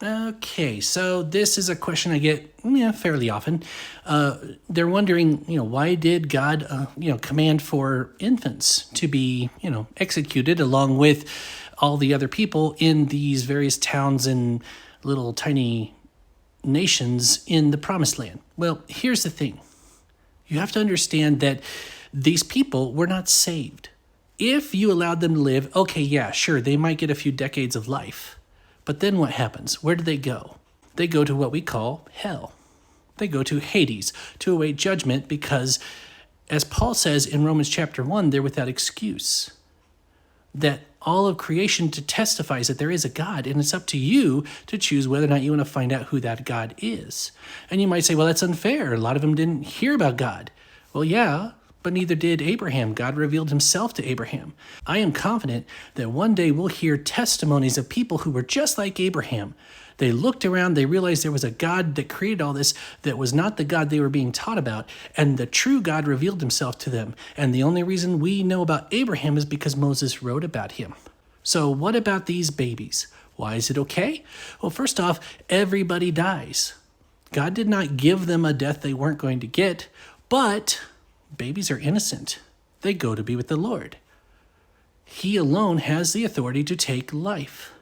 Okay, so this is a question I get fairly often. They're wondering, why did God, command for infants to be, executed along with all the other people in these various towns and little tiny nations in the Promised Land? Well, here's the thing. You have to understand that these people were not saved. If you allowed them to live, okay, yeah, sure, they might get a few decades of life. But then what happens? Where do they go? They go to what we call hell. They go to Hades to await judgment because, as Paul says in Romans chapter 1, they're without excuse. That all of creation testifies that there is a God, and it's up to you to choose whether or not you want to find out who that God is. And you might say, well, that's unfair. A lot of them didn't hear about God. Well, yeah, but neither did Abraham. God revealed himself to Abraham. I am confident that one day we'll hear testimonies of people who were just like Abraham. They looked around, they realized there was a God that created all this that was not the God they were being taught about, and the true God revealed himself to them. And the only reason we know about Abraham is because Moses wrote about him. So what about these babies? Why is it okay? Well, first off, everybody dies. God did not give them a death they weren't going to get, but babies are innocent. They go to be with the Lord. He alone has the authority to take life.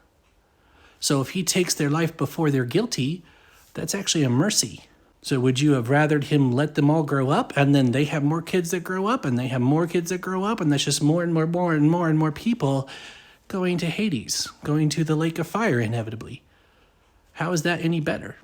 So if he takes their life before they're guilty, that's actually a mercy. So would you have rathered him let them all grow up, and then they have more kids that grow up, and they have more kids that grow up, and that's just more and more people going to Hades, going to the lake of fire inevitably? How is that any better?